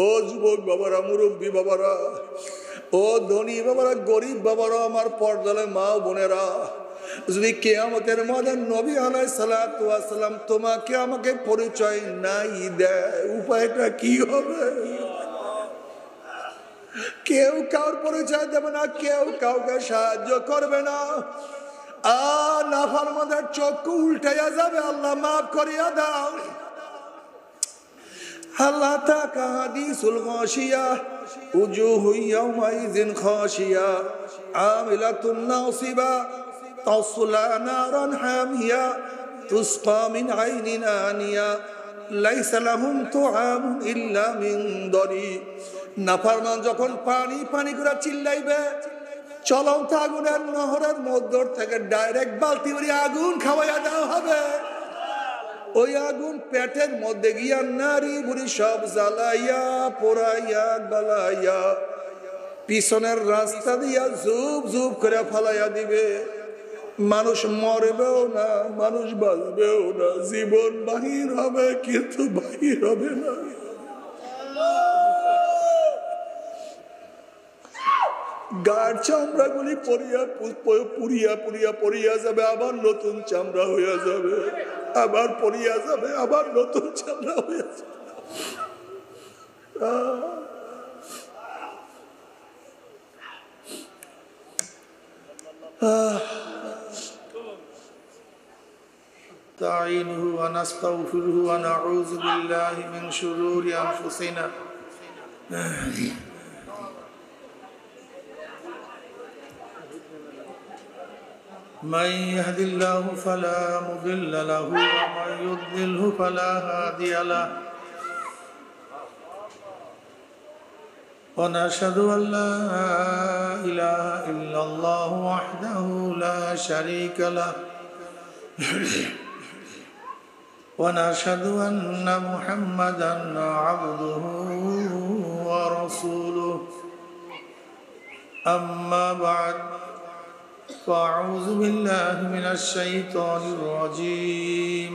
ও যুবক বাবারা, মুরব্বী বাবারা, ও ধনী বাবারা, গরিব বাবারা, আমার পর্দালে মা বোনেরা, যদি কিয়ামতের মধ্যে নবী আলাইহিস সালাতু ওয়াস সালাম তোমাকে আমাকে পরিচয় নাই দেয়, উপায়টা কি হবে? কেউ কাউর পরিচয় দেবে না, কেউ কাউকে সাহায্য করবে না। নাফরমানদের চক্ষু উল্টাইয়া যাবে, আল্লাহ মাফ করিয়া দাও। আল্লাহ তাকা হাদিসুল গাশিয়া উজুহু ইয়াওমাইযিন খাশিয়া আমিলাতুন নাসিবা তাসলা নারান হামিয়া তুসকা মিন আইনিন আনিয়া লাইসা লাহুম তুআমুন ইল্লা মিন দরি। নাফরমান যখন পানি পানি করে চিল্লাইবে, চলন্ত আগুনের নহরের মধ্য থেকে ডাইরেক্ট বালতি ভরে আগুন খাওয়াইয়া দেওয়া হবে। ওই আগুন পেটের মধ্যে গিয়া নারী বুড়ি সব জ্বালাইয়া পোড়াইয়া গালাইয়া পিছনের রাস্তা দিয়া ঝুপ ঝুপ করে ফালাইয়া দিবে। মানুষ মরবেও না, মানুষ বাঁচবেও না, জীবন বাহির হবে কিন্তু বাহির হবে না। গার চামড়া গুলি পুড়িয়া পুড়িয়া পড়িয়া যাবে, আবার নতুন চামড়া হইয়া যাবে, আবার পড়িয়া যাবে, আবার নতুন চামড়া হইয়া যাবে। نستعينه ونستغفره ونعوذ بالله من شرور أنفسنا من يهد الله فلا مضل له ومن يضلله فلا هادي له ونشهد أن لا إله إلا الله وحده لا شريك له ونشهد أن محمدا عبده ورسوله أما بعد فأعوذ بالله من الشيطان الرجيم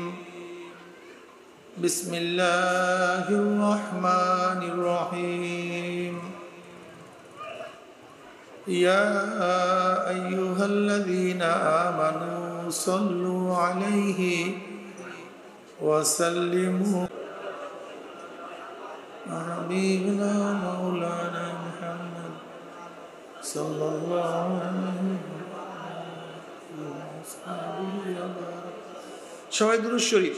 بسم الله الرحمن الرحيم يا أيها الذين آمنوا صلوا عليه وسلموا حبيبنا مولانا محمد صلى الله عليه وسلم সবাই দুরূদ শরীফ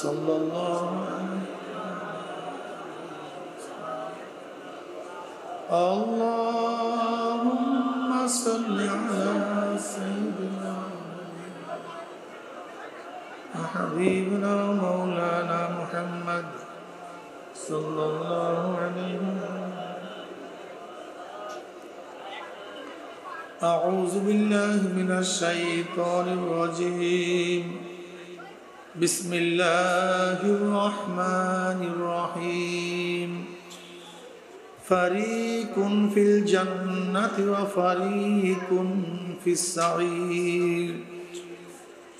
صلى الله عليه اللهم صل على سيدنا حبيبنا مولانا محمد صلى الله عليه وسلم أعوذ بالله من الشيطان الرجيم بسم الله الرحمن الرحيم فريق في الجنة وفريق في السعير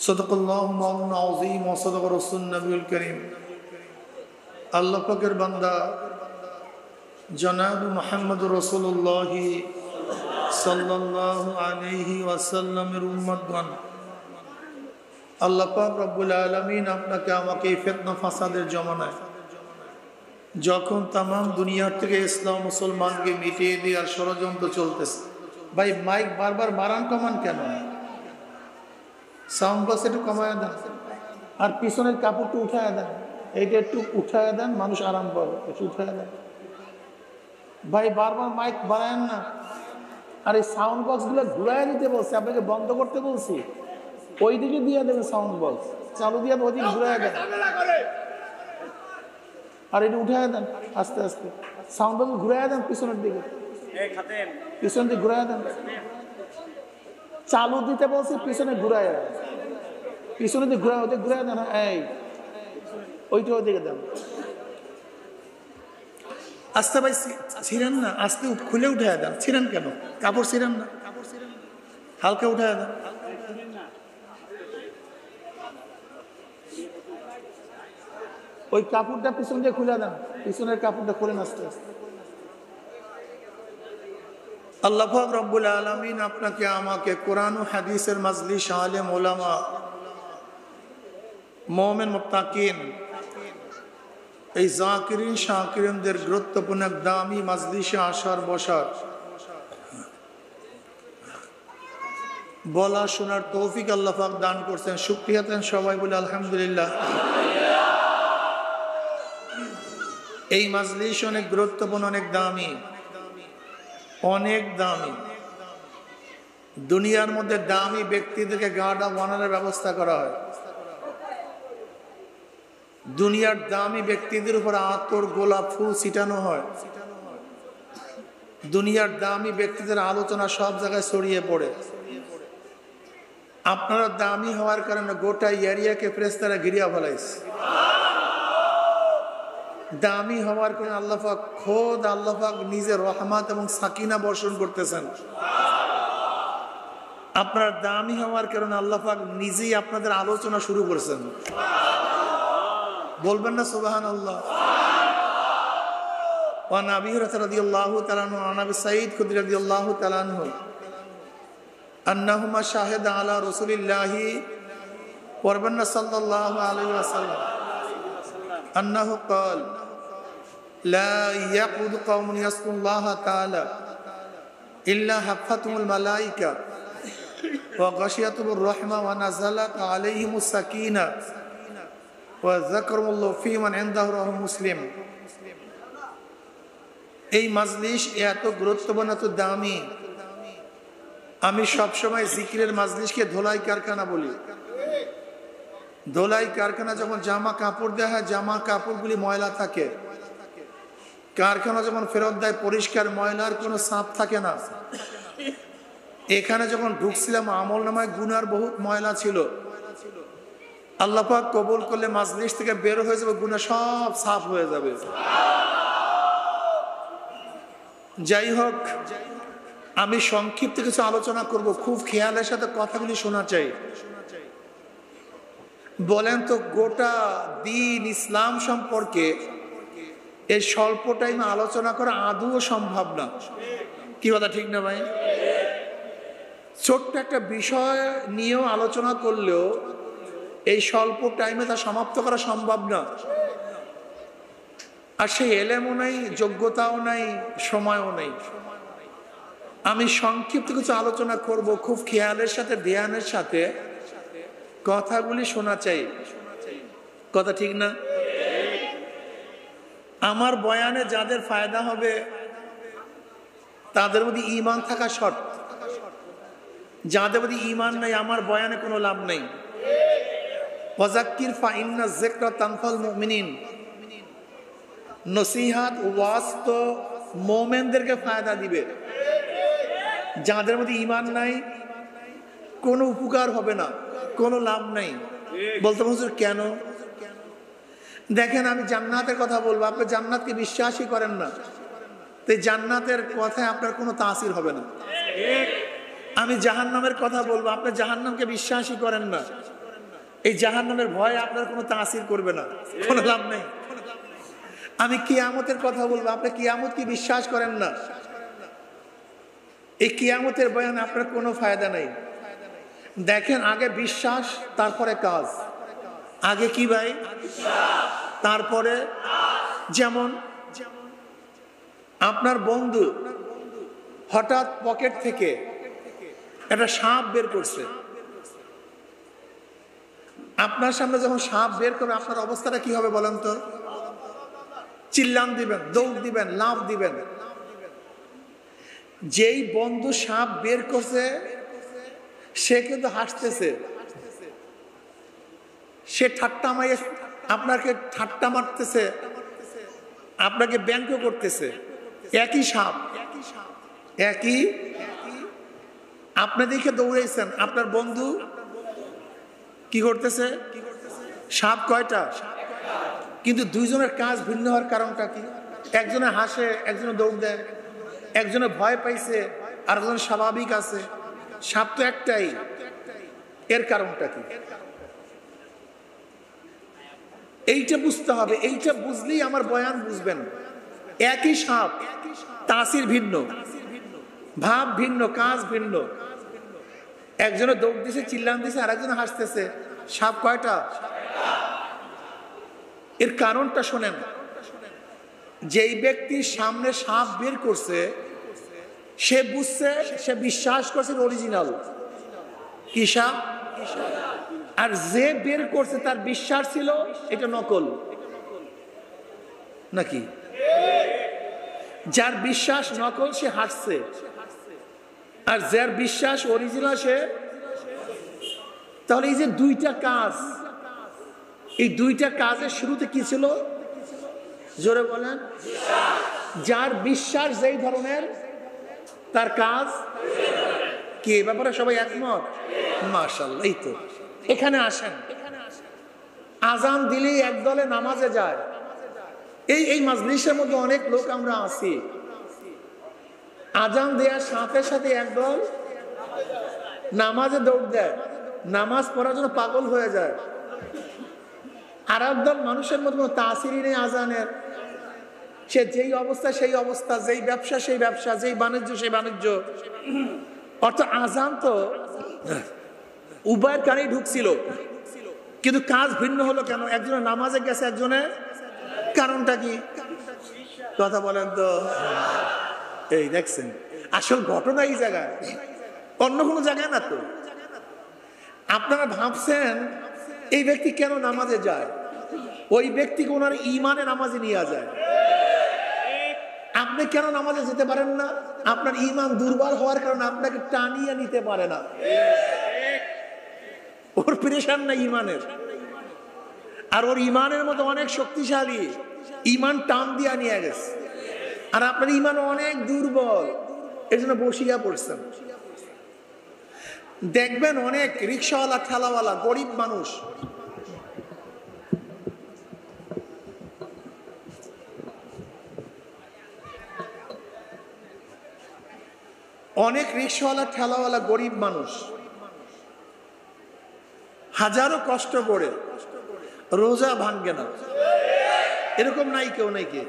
صدق الله مولانا العظيم وصدق رسول النبي الكريم আল্লাহ পাকের বান্দা জনাব মুহাম্মদ রাসূলুল্লাহ সাল্লাল্লাহু আলাইহি ওয়াসাল্লামের উম্মতগণ, আল্লাহ পাক রব্বুল আলামিন আপনাকে আমাকে ফিতনা ফাসাদের জমানায় যখন তামাম দুনিয়ার থেকে ইসলাম মুসলমানকে মিটিয়ে দেওয়ার ষড়যন্ত্র চলতেছে, ভাই মাইক বারবার বাড়ান কমান কেন? সাউন্ড বক্স একটু কমায় দেন, আর পিছনের কাপড়টা উঠায় দেন, এইটা একটু উঠায় দেন, মানুষ আরাম পাবে, একটু উঠায় দেন ভাই, বারবার মাইক বাড়ায়েন না। আর এই সাউন্ড বক্স গুলো ঘুরাই দিতে বলছে, আপনাকে বন্ধ করতে বলছি, ওই দিকে দিয়ে দেবেন সাউন্ড বক্স, চালু দিয়ে ওই দিকে ঘুরাই দেন, আর এটা উঠায় দেন আস্তে আস্তে, সাউন্ড বক্স ঘুরাই দেন পিছনের দিকে, পিছনের দিকে ঘুরাই দেন, চালু দিতে বলছি পিছনে ঘুরাই দেন, পিছনের দিকে ঘুরাই, ওদিকে ঘুরাই দেন, এই ওইটা ওদিকে দেন আস্তে, ভাই ছিলেন না, আস্তে খুলে উঠে দেন, ছিলেন কেন? কাপড় ছিলেন না, হালকা উঠায় দেন। ওই কাপড়টা পিছন দিয়ে খুলে দেন, পিছনের কাপড়টা খুলে আস্তে আস্তে। আল্লাহ পাক রব্বুল আলামিন আপনাকে আমাকে কোরআন ও হাদিসের মাজলিস, আলেম ওলামা, মুমিন মুত্তাকিন, এই জাকিরিন শাকিরিনদের গুরুত্বপূর্ণ এক দামি মাজলিসে আসার বসার, বলা শোনার তৌফিক আল্লাহ পাক দান করছেন। শুকরিয়া দেন সবাই বলে আলহামদুলিল্লাহ। এই মাজলিস অনেক গুরুত্বপূর্ণ, অনেক দামি, অনেক দামি। দুনিয়ার মধ্যে দামি ব্যক্তিদেরকে গার্ড অফ অনারের ব্যবস্থা করা হয়। দুনিয়ার দামি ব্যক্তিদের উপর আতর, গোলাপ ফুল ছিটানো হয়। দুনিয়ার দামি ব্যক্তিদের আলোচনা সব জায়গায় ছড়িয়ে পড়ে। আপনারা দামি হওয়ার কারণে গোটা এরিয়াকে ফেরেশতারা ঘিরিয়া ফেলাইছে। দামি হওয়ার কারণে আল্লাহ পাক, খোদ আল্লাহ পাক নিজের রহমত এবং সাকিনা বর্ষণ করতেছেন। আপনার দামি হওয়ার কারণে আল্লাহ পাক নিজেই আপনাদের আলোচনা শুরু করেছেন। বলবেন না সুবহানাল্লাহ? ওয়া আবি হুরায়রা রাদিয়াল্লাহু তাআলা আনহু, ওয়া আবি সাঈদ খুদরি রাদিয়াল্লাহু তাআলা আনহু আন্নাহুমা শাহিদা আলা রাসূলিল্লাহি সাল্লাল্লাহু আলাইহি ওয়াসাল্লাম আন্নাহু ক্বাল লা ইয়াকুদু কওমুন ইয়াসকুল্লাহা তাআলা ইল্লা হাফাতুমুল মালায়েকা ওয়া গাশিয়াতুমুর রাহমা ওয়া নাযালাত আলাইহিমুস সাকিনা ওয়া যাকারুল্লাহু ফী মান ইনদাহু রাহু মুসলিম। এই মাজলিস এত গুরুত্বপূর্ণ, এত দামি। আমি সবসময় জিকিরের মাজলিসকে ধোলাই কারখানা বলি। ধোলাই কারখানা যখন জামা কাপড় দেওয়া হয়, জামা কাপড়গুলি ময়লা থাকে। কারখানা যখন ফেরত দেয় পরিষ্কার, ময়লার কোনো ছাপ থাকে না। এখানে যখন ঢুকছিলাম আমল নামায় গুনার বহুত ময়লা ছিল। আল্লাহ পাক কবুল করলে মাজলিস থেকে বের হয়ে যাবে, গুনাহ সব সাফ হয়ে যাবে। যাই হোক, আমি সংক্ষিপ্ত কিছু আলোচনা করব, খুব খেয়ালের সাথে কথাগুলি শোনা চাই। বলেন তো, গোটা দিন ইসলাম সম্পর্কে এই স্বল্প টাইমে আলোচনা করা আদৌ সম্ভব না। কি কথা ঠিক না ভাই? ছোট্ট একটা বিষয় নিয়েও আলোচনা করলেও এই স্বল্প টাইমে তা সমাপ্ত করা সম্ভব না। আর সেই এলেমও নাই, যোগ্যতাও নাই, সময়ও নেই। আমি সংক্ষিপ্ত কিছু আলোচনা করব, খুব খেয়ালের সাথে, ধ্যানের সাথে কথাগুলি শোনা চাই। কথা ঠিক না? আমার বয়ানে যাদের ফায়দা হবে তাদের মধ্যে ঈমান থাকা শর্ত। যাদের মধ্যে ঈমান নাই, আমার বয়ানে কোনো লাভ নেই। ওয়াযাক্কির ফাইন্না যিকরা তানফাল মুমিনিন। নসিহত, ওয়াজ তো মুমিনদেরকে ফায়দা দিবে। যাদের মধ্যে ঈমান নাই কোনো উপকার হবে না, কোনো লাভ নাই। বলতে হুজুর কেন? দেখেন, আমি জান্নাতের কথা বলবো, আপনি জান্নাতকে বিশ্বাসই করেন না, তো জান্নাতের কথায় আপনার কোনো তাসির হবে না। আমি জাহান্নামের কথা বলবো, আপনি জাহান্নামকে বিশ্বাসই করেন না, এই জাহান্নামের ভয় আপনার কোনো তাসির করবে না, কোনো লাভ নেই। আমি কিয়ামতের কথা বলবো, আপনি কিয়ামতকে বিশ্বাস করেন না, এই কিয়ামতের বয়ানে আপনার কোনো ফায়দা নাই। দেখেন, আগে বিশ্বাস, তারপরে কাজ। আগে কি ভাই? তারপরে যেমন আপনার বন্ধু হঠাৎ পকেট থেকে একটা সাপ বের করছে, আপনার সামনে যখন সাপ বের করে আপনার অবস্থাটা কি হবে বলেন তো? চিল্লান দিবেন, দৌড় দিবেন, লাফ দিবেন। যেই বন্ধু সাপ বের করছে সে কিন্তু হাসতেছে, সে ঠাট্টা মারিয়ে আপনাকে ঠাট্টা মারতেছে, আপনাকে ব্যঙ্গ করতেছে। একই সাপ, একই। আপনি দেখে দৌড়াইছেন, আপনার বন্ধু কি করতেছে? সাপ কয়টা? কিন্তু দুইজনের কাজ ভিন্ন হওয়ার কারণটা কি? একজনে হাসে, একজনে দৌড় দেয়, একজনে ভয় পাইছে, আর একজন স্বাভাবিক আছে। সাপ তো একটাই, এর কারণটা কি? এইটা বুঝতে হবে। এইটা বুঝলেই আমার বয়ান বুঝবেন। একই সাপ, তাসির ভিন্ন, ভাব ভিন্ন, কাজ ভিন্ন। একজনে দৌড় দিছে, চিল্লান দিছে, আর একজনে হাসতেছে। সাপ কয়টা? এর কারণটা শোনেন। যেই ব্যক্তির সামনে সাপ বের করছে সে বুঝছে, সে বিশ্বাস করছে অরিজিনাল কি সাপ, আর যে বের করছে তার বিশ্বাস ছিল এটা নকল। নাকি? যার বিশ্বাস নকল সে হাসছে, আর যার বিশ্বাস অরিজিনাল সে। তাহলে এই যে দুইটা কাজ, এই দুইটা কাজের শুরুতে কি ছিল? জোরে বলেন। যার বিশ্বাস যেই ধরনের তার কাজ কি? ব্যাপারে সবাই একমত? মাশাআল্লাহ। এই তো এখানে আসেন, আজান দিলেই একদলে নামাজে যায়। এই মাজলিসের মধ্যে অনেক লোক আমরা আছি, আজান দেওয়ার সাথে সাথে একদল নামাজে দৌড় দেয়, নামাজ পড়ার জন্য পাগল হয়ে যায়। আর একদল মানুষের মধ্যে কোনো তাসিরই নেই আজানের। সে যেই অবস্থা সেই অবস্থা, যেই ব্যবসা সেই ব্যবসা, যেই বাণিজ্য সেই বাণিজ্য। অর্থাৎ আজান তো উভয়ের কানেই ঢুকছিল, কিন্তু কাজ ভিন্ন হলো কেন? একজনে নামাজে গেছে, একজনে। কারণটা কি? কথা বলেন তো। এই দেখছেন, আসল ঘটনা এই জায়গায়, অন্য কোনো জায়গায় না তো। আপনারা ভাবছেন এই ব্যক্তি কেন নামাজে যায়? ওই ব্যক্তিকে ওনার ইমানে নামাজে নিয়ে যায়। আপনি কেন নামাজে যেতে পারেন না? আপনার ইমান দুর্বল হওয়ার কারণে আপনাকে টানিয়ে নিতে পারে না। ওর প্রেশার নাই ইমানের, আর ওর ইমানের মতো অনেক শক্তিশালী, ইমান টান দিয়া নিয়ে গেছে। আর আপনার ইমান অনেক দুর্বল, এর জন্য বসিয়া পড়ছেন। দেখবেন অনেক রিক্সাওয়ালা, ঠেলাওয়ালা, গরিব মানুষ, অনেক রিক্সাওয়ালা, ঠেলাওয়ালা, গরিব মানুষ হাজারো কষ্ট করে রোজা ভাঙ্গে না, এরকম নাই কেউ নাকি?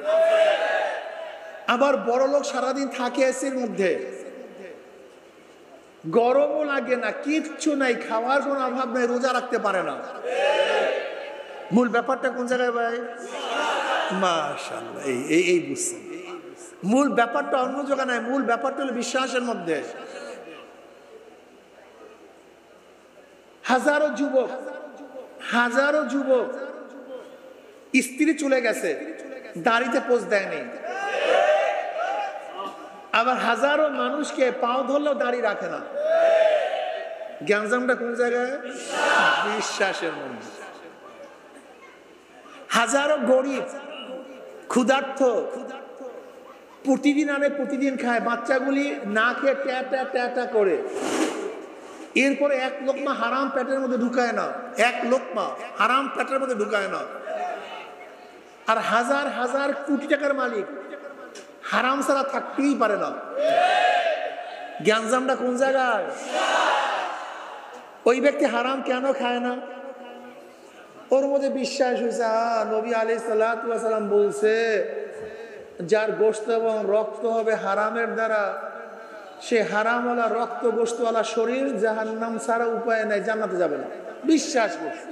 আবার বড় লোক সারাদিন থাকে এসির মধ্যে, গরমও লাগে না, কিচ্ছু নাই, খাওয়ার কোনো অভাব নাই, রোজা রাখতে পারে না। মূল ব্যাপারটা কোন জায়গায় ভাই? মাশাআল্লাহ, এই বুঝছেন। মূল ব্যাপারটা অন্য জায়গায় নাই, মূল ব্যাপারটা হলো বিশ্বাসের মধ্যে। হাজারো যুবক স্ত্রী চলে গেছে, দাড়িতে পোজ দেয়নি। আবার হাজারো মানুষকে পাও ধরলেও দাড়ি রাখে না। গ্যাঞ্জামটা কোন জায়গায়? বিশ্বাসের মধ্যে। হাজারো গরিব ক্ষুধার্ত প্রতিদিন আনে প্রতিদিন খায়, বাচ্চাগুলি না খেয়ে ট্যাটা করে, এরপরে এক লোকমা হারাম পেটের মধ্যে ঢুকায় না, এক লোকমা হারাম পেটের মধ্যে ঢুকায় না। আর হাজার হাজার কোটি টাকার মালিক হারাম ছাড়া থাকতেই পারে না। গ্যাঞ্জামটা কোন জায়গায়? ওই ব্যক্তি হারাম কেন খায় না? ওর মধ্যে বিশ্বাস হয়েছে, নবী আলাইহিস সালাতু ওয়াস সালাম বলছে, যার গোশত এবং রক্ত হবে হারামের দ্বারা, সে হারামওয়ালা রক্ত গোশতওয়ালা শরীর জাহান্নাম ছাড়া উপায় নাই, জান্নাতে যাবে না। বিশ্বাস করছে।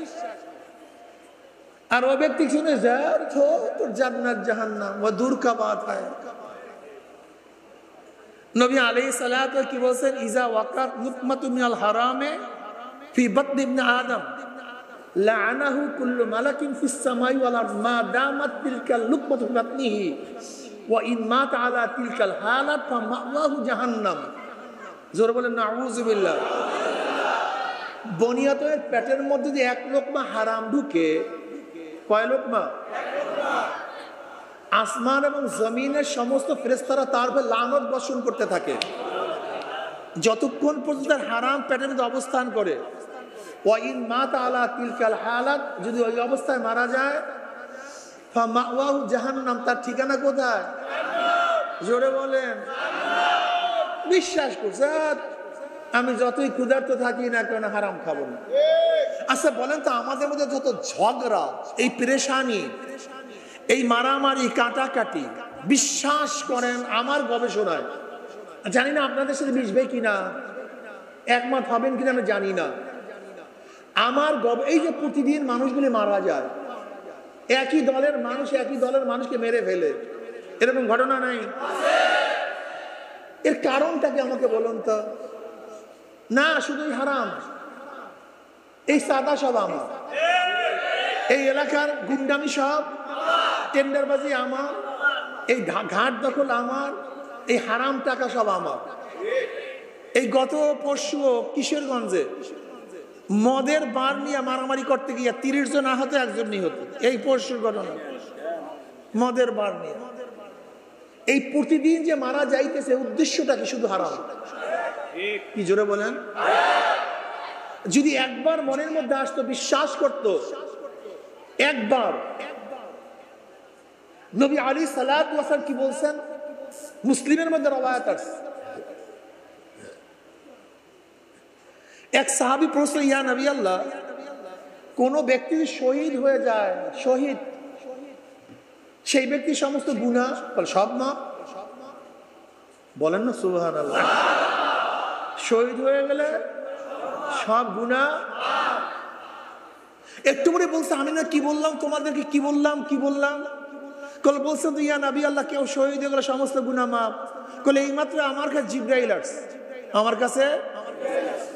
আর ও ব্যক্তি শুনে যায় তোর জান্নাত জাহান্নাম ওয়া দূর কা বাত হয়। নবী আলাইহিস সালাতু কি বলেন? ইজা ওয়াকাত লুকমাতু মিনাল হারামে ফি বাতনি ইবনে আদম লাআনাহু কুল্লু মালাকিন ফিস সামাই ওয়াল আরদ মা দামাত তিলকাল লুকমাতু ফি বাতনিহি ওয়া ইন মাতা আলা তিলকাল হালাত ফামাওয়াহু জাহান্নাম। জোরে বলেন নাউযু বিল্লাহ। বনিয়াতের পেটের মধ্যে যদি এক লোকমা হারাম ঢুকে, কয় লোকমা? আসমান এবং জমিনের সমস্ত ফেরেশতারা তার উপর লানত বর্ষণ করতে থাকে যতক্ষণ পর্যন্ত হারাম পেটের মধ্যে অবস্থান করে। ওয়া ইন মাতা আলা তিলকাল হালাত, যদি ওই অবস্থায় মারা যায়, ফামাওয়াহু জাহান্নাম, তার ঠিকানা কোথায়? জোরে বলেন। বিশ্বাস করছে। আমি যতই ক্ষুধার্ত থাকি না কেন হারাম খাবো না। আচ্ছা বলেন তো, আমাদের মধ্যে যত ঝগড়া, এই পেরেশানি, এই মারামারি, কাটাকাটি, বিশ্বাস করেন আমার গবেষণায়, জানি না আপনাদের সাথে মিশবে কিনা, একমত হবেন কিনা আমি জানি না, আমার এই যে প্রতিদিন মানুষগুলি মারা যায়, একই দলের মানুষকে মেরে ফেলে, এরকম ঘটনা নাই? এর কারণটাকে আমাকে বলুন তো। না শুধুই হারাম, এই সাদা সব আমার, এই এলাকার গুন্ডামি সব, টেন্ডারবাজি আমার, এই ঘাট দখল আমার, এই হারাম টাকা সব আমার। এই গত পরশু কিশোরগঞ্জে মদের বার নিয়ে মারামারি করতে গিয়ে 30 জন আহত, 1 জন নিহত। এই পরশুর ঘটনা, মদের বার নিয়ে। এই প্রতিদিন যে মারা যাইতেছে, উদ্দেশ্যটা কি? শুধু হারাম। কি জোরে বলেন? যদি একবার মনের মধ্যে আসতো, বিশ্বাস করত, একবার নবী আলাইহিস সালাতু ওয়াস সালাম কি বলছেন, মুসলিমের মধ্যে রওয়ায়াত আছে, এক সাহাবী প্রশ্ন, ইয়া নবী আল্লাহ, কোন ব্যক্তি শহীদ হয়ে যায়, শহীদ, সেই ব্যক্তির সমস্ত গুনাহ সব মাফ? বলেন না সুবহানাল্লাহ। শহীদ হয়ে গেলে সব গুনাহ। একটু পরে বলছে, আমি না কি বললাম তোমাদেরকে, কি বললাম? বলছে তো ইয়া নবী আল্লাহ, কেউ শহীদ হয়ে গেলে সমস্ত গুনাহ মাফ। এইমাত্র আমার কাছে জিবরাইল আসছে, আমার কাছে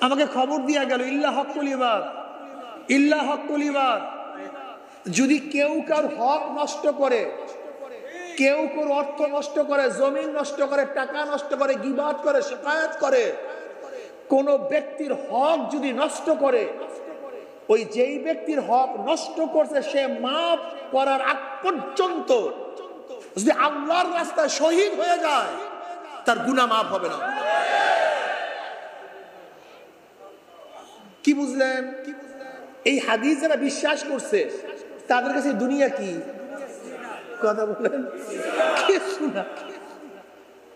আমাকে খবর দিয়া গেল, ইল্লা হক্কুল ইবাদ, যদি কেউ কার হক নষ্ট করে, কেউ কার অর্থ নষ্ট করে, জমিন নষ্ট করে, টাকা নষ্ট করে, গীবাত করে, শিকায়াত করে, কোন ব্যক্তির হক যদি নষ্ট করে, ওই যেই ব্যক্তির হক নষ্ট করছে সে মাফ করার আগ পর্যন্ত যদি আল্লাহর রাস্তায় শহীদ হয়ে যায়, তার গুনাহ মাফ হবে না। কি বুঝলেন? এই হাদিস যারা বিশ্বাস করছে, তাদের কাছে দুনিয়া কি? কথা বলেন,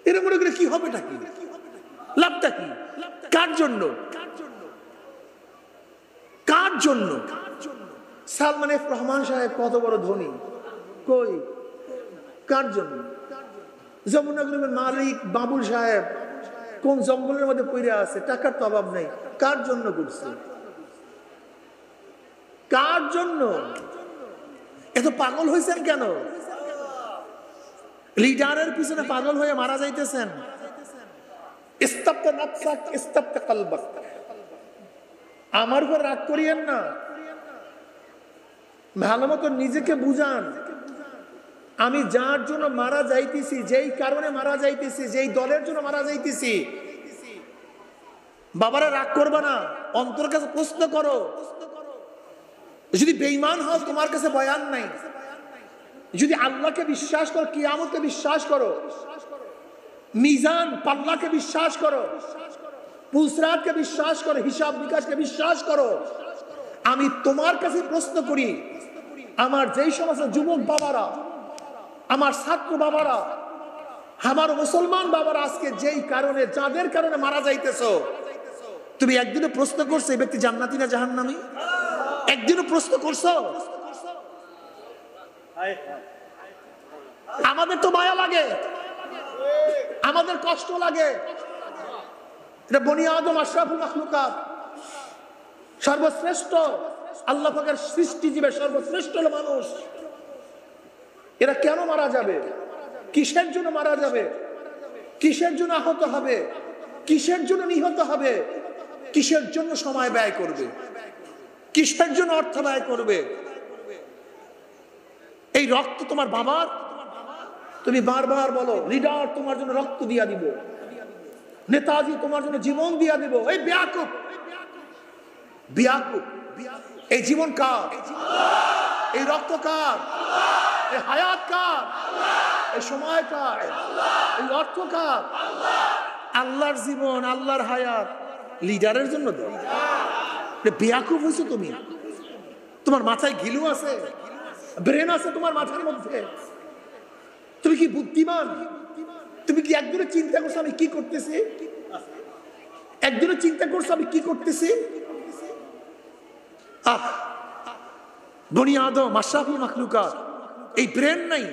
এরা মনে করে কি হবেটা কি, লাভটা কি, কার জন্য? সালমান এফ রহমান সাহেব কত বড় ধনী, কই, কার জন্য? যমুনা গ্রুপের মালিক বাবুল সাহেব কোন জঙ্গলের মধ্যে পড়ে আছে, টাকার তো অভাব নেই, কার জন্য করছে? কার জন্য? এত পাগল হয়েছেন কেন? লিডারের পিছনে পাগল হয়ে মারা যাইতেছেন। ইস্তাবতা নাফসাক ইস্তাবতা কলবাক। আমার উপর রাগ করিয়েন না, ভালো মতো নিজেকে বুঝান। আমি যার জন্য মারা যাইতেছি, যেই কারণে মারা যাইতেছি, যেই দলের জন্য মারা যাইতেছি, বাবারা রাগ করবা না, অন্তর কাছে প্রশ্ন করো। যদি বেঈমান হও, তোমার কাছে বয়ান নাই। যদি আল্লাহকে বিশ্বাস করো, কিয়ামতকে বিশ্বাস করো, মিজান পাল্লাকে বিশ্বাস করো, পুলসরাতকে বিশ্বাস করো, হিসাব বিকাশকে বিশ্বাস করো, আমি তোমার কাছে প্রশ্ন করি, আমার যেই সমস্ত যুবক বাবারা, আমার ছাত্র বাবারা, আমার মুসলমান বাবারা আজকে যেই কারণে, যাদের কারণে মারা যাইতেছো, তুমি একদিনও প্রশ্ন করছো এই ব্যক্তি জান্নাতি না জাহান্নামী? একদিনও প্রশ্ন করছো? আমাদের তো মায়া লাগে, আমাদের কষ্ট লাগে। এটা বনি আদম আশরাফুল মাখলুকাত, সর্বশ্রেষ্ঠ আল্লাহ পাকের সৃষ্টি জীবের সর্বশ্রেষ্ঠ হলো মানুষ। এরা কেন মারা যাবে? কিসের জন্য মারা যাবে? কিসের জন্য আহত হবে? কিসের জন্য নিহত হবে? কিসের জন্য সময় ব্যয় করবে? কিসের জন্য অর্থ ব্যয় করবে? এই রক্ত তোমার বাবার, তুমি বারবার বলো লিডার তোমার জন্য রক্ত দিয়া দিব, নেতাজি তোমার জন্য জীবন দিয়া দিব। এই বেয়াকুব, এই জীবন কার? এই রক্ত কার? এই হায়াত কার? এই সময় কার? এই অর্থ কার? আল্লাহর জীবন, আল্লাহর হায়াত লিডারের জন্য দাও। বেয়াকুব হয়েছো তুমি? তোমার মাথায় ঘিলু আছে, ব্রেন আছে তোমার মাথার মধ্যে? তুমি কি বুদ্ধিমান? তুমি কি একদিনে চিন্তা করছো আমি কি করতেছি? একদিনও চিন্তা করছো আমি কি করতেছি? বনি আদম আশরাফুল মাখলুকাত, এই ব্রেন নাই।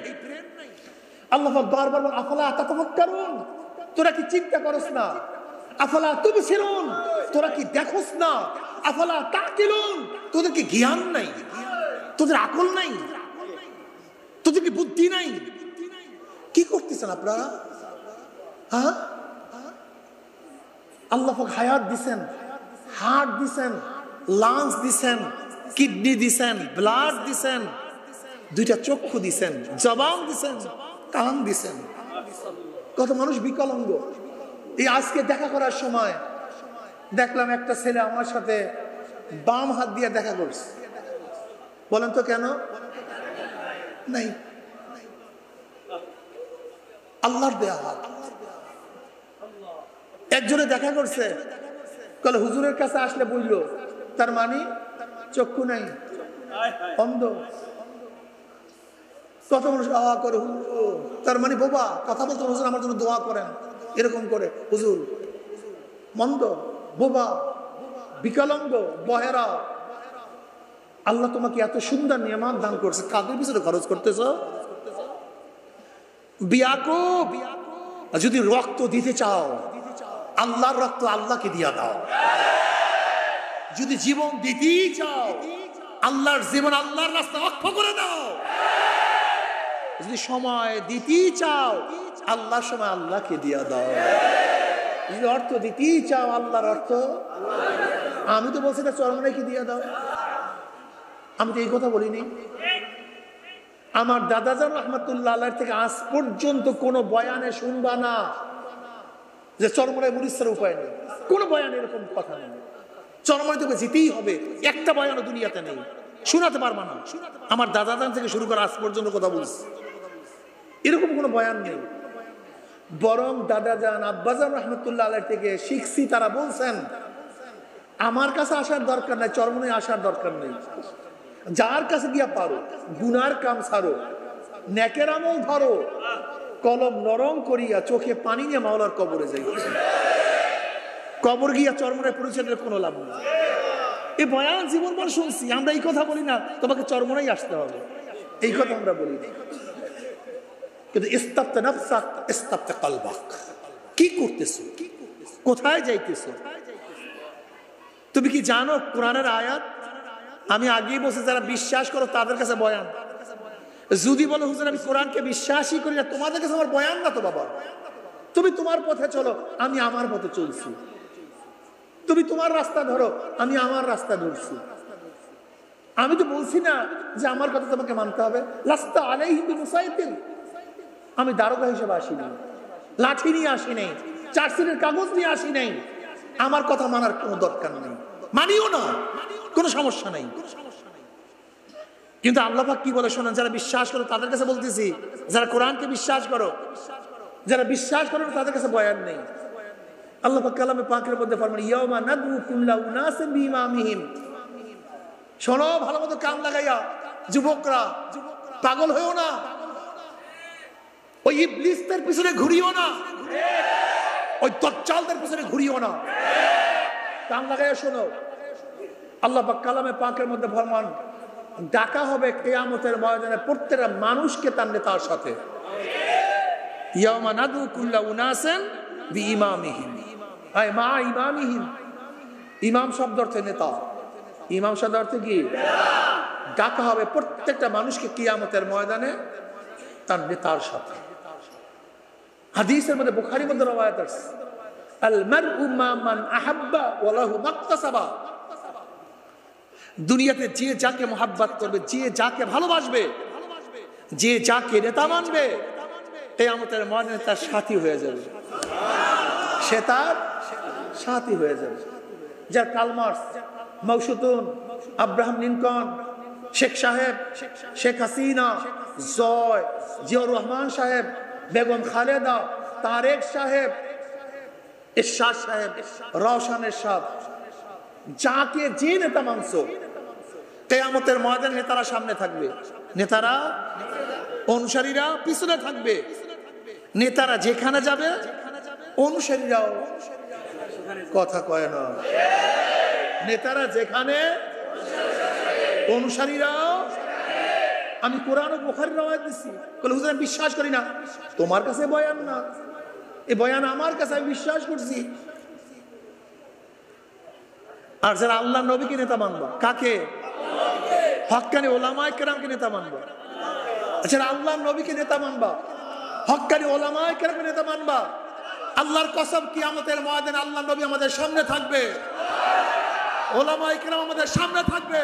আল্লাহ বারবার বলেন আফালা তাতাফাক্কারুন, তোরা কি চিন্তা করস না? আফালা তুবসিরুন, তোরা কি দেখোস না? আফালা তাকিলুন, তোদের কি জ্ঞান নাই? তোদের আকল নাই? তোদের কি বুদ্ধি নাই? কি করতেছেন আপনারা? হ্যাঁ, আল্লাহ পাক হায়াত দিছেন, হার্ট দিছেন, লাংস দিছেন, কিডনি দিছেন, ব্লাড দিছেন, দুইটা চক্ষু দিছেন, জবান দিছেন, কান দিছেন। কত মানুষ বিকলাঙ্গ। এই আজকে দেখা করার সময় দেখলাম একটা ছেলে আমার সাথে বাম হাত দিয়ে দেখা করছে। বলেন তো কেন? নাই, আল্লাহর দেয়া হাত। একজনে দেখা করছে, কলে হুজুরের কাছে আসলে বুঝলো তার মানে চক্ষু নাই, অন্ধ। কত মানুষ আওয়া করে তার মানে বোবা, কথা বলতে হুজুর আমার জন্য দোয়া করেন, এরকম করে হুজুর মন্দ, বোবা, বিকলাঙ্গ, বহেরা। আল্লাহ তোমাকে এত সুন্দর নিয়ামত দান করছে, কাদের পিছনে খরচ করতেছ? বিয়াকুব, যদি রক্ত দিতে চাও আল্লাহর রক্ত আল্লাহকে দিয়া দাও। যদি জীবন দিতেই চাও আল্লাহর জীবন আল্লাহর রাস্তা অক্ষ করে দাও। যদি সময় দিতেই চাও আল্লাহর সময় আল্লাহকে দিয়া দাও। যদি অর্থ দিতেই চাও আল্লাহর অর্থ, আমি তো বলছি না চরমনাইকে দিয়া দাও। আমি তো এই কথা বলিনি। আমার দাদাজান রহমতুল্লাহ আলাইহি থেকে আজ পর্যন্ত কোনো বয়ানে শুনবা না যে চরমনাই মুরিদ উপায় নেই। কোনো বয়ানে এরকম কথা নেই। চরমনাই তোকে যেতেই হবে, একটা বয়ানও দুনিয়াতে নেই, শোনাতে পারবা না। আমার দাদাজান থেকে শুরু করে আজ পর্যন্ত কথা বলছি, এরকম কোনো বয়ান নেই। বরং দাদাজান আব্বাজান রহমতুল্লাহ আলাইহি থেকে শিখছি, তারা বলছেন আমার কাছে আসার দরকার নাই, চরমনাই আসার দরকার নেই। যার কাছে গিয়া পারো গুনার কাম ছাড়ো, নেকের আমল ধরো, কলম নরম করিয়া চোখে পানি নিয়ে মাওলার কবরে যাই। কবর গিয়া চরমনাই পরিচয়ের কোনো লাভ নেই। এই বয়ান জীবনভর শুনছি, আমরা এই কথা বলি না তোমাকে চরমনাই আসতে হবে, এই কথা আমরা বলি না। কিন্তু ইস্তাবতা নাফসাক ইস্তাবতা কলবাক, কি করতেছো, কোথায় যাইতেছো? তুমি কি জানো কোরআনের আয়াত? আমি আগেই বলছি যারা বিশ্বাস করো তাদের কাছে বয়ান। যদি বলো হুজুর আমি কোরআনকে বিশ্বাসই করি না, তোমাদের কাছে আমার বয়ান না তো বাবা। তুমি তোমার পথে চলো, আমি আমার পথে চলছি। তুমি তোমার রাস্তা ধরো, আমি আমার রাস্তা ধরছি। আমি তো বলছি না যে আমার কথা তোমাকে মানতে হবে। লাস্তা আলাইহিম বিমুসাইতির, আমি দারোগা হিসেবে আসি নাই, লাঠি নিয়ে আসি নাই, চার্জশিটের কাগজ নিয়ে আসি নাই। আমার কথা মানার কোনো দরকার নেই, মানিও না, কোনো সমস্যা নেই। কিন্তু আল্লাহ পাক কি বলে শোনেন, যারা বিশ্বাস করো তাদের কাছে বলতেছি, যারা কোরআনকে বিশ্বাস করো, যারা বিশ্বাস করো তাদের কাছে বয়ান নেই। আল্লাহ পাক কালামে পাকের মধ্যে ফরমান ইয়াউমা নাদউ কুল্লা উনাসিন বিইমামিহিম। শোনো ভালো মতো কান লাগাইয়া, যুবকরা পাগল হইও না, ওই ইবলিসদের পিছনে ঘুরিও না, ওই দাজ্জালদের পিছনে ঘুরিও না। কান লাগাইয়া শোনো। আল্লাহ পাক কালামে পাকের মধ্যে ফরমান ডাকা হবে কিয়ামতের ময়দানে প্রত্যেকটা মানুষকে তার নেতার সাথে। ইয়াউমা নাদউ কুল্লা উনাসিন বিইমামিহিম, আয় মা ইমামিহিম। ইমাম শব্দ অর্থে নেতা, ইমাম শব্দ অর্থে কি? ডাকা হবে প্রত্যেকটা মানুষকে কিয়ামতের ময়দানে তার নেতার সাথে। হাদিসের মধ্যে বুখারীর মধ্যে রওয়ায়াত আছে আল মারউ মা মান আহাব্বা ওয়া লাহু মাকতাসাবা। দুনিয়াতে যে যাকে মোহাব্বত করবে, যে যাকে ভালোবাসবে, যে যাকে নেতা মানবে, কিয়ামতের ময়দানে তার সাথী হয়ে যাবে, সে তার সাথী হয়ে যাবে। যার Karl Marx, Mao Tsetung, Abraham Lincoln, Sheikh সাহেব, শেখ হাসিনা, জয়, জিয়াউর রহমান সাহেব, বেগম খালেদা, তারেক সাহেব, এরশাদ সাহেব, রওশন এরশাদ, যাকে যে নেতা মানছো কিয়ামতের ময়দানে নেতারা সামনে থাকবে, নেতারা অনুসারীরা পিছনে থাকবে। নেতারা যেখানে যাবে অনুসারীরাও কথা কয় না। নেতারা যেখানে, অনুসারীরাও। আমি কোরআন ও বুখারীর রাওয়ায়াত দিচ্ছি, বলে হুজুর আমি বিশ্বাস করি না। তোমার কাছে বয়ান না, এই বয়ান আমার কাছে, আমি বিশ্বাস করছি। আর যারা আল্লাহ নবীকে নেতা মানবা, কাকে? হক্কানি ওলামায়ে কেরামকে নেতা মানবা। যারা আল্লাহ নবীকে নেতা মানবা, হক্কানি ওলামায়ে কেরামকে নেতা মানবা, আল্লাহর কসম কিয়ামতের ময়দানে আল্লাহ নবী আমাদের সামনে থাকবে, ওলামায়ে কেরাম আমাদের সামনে থাকবে।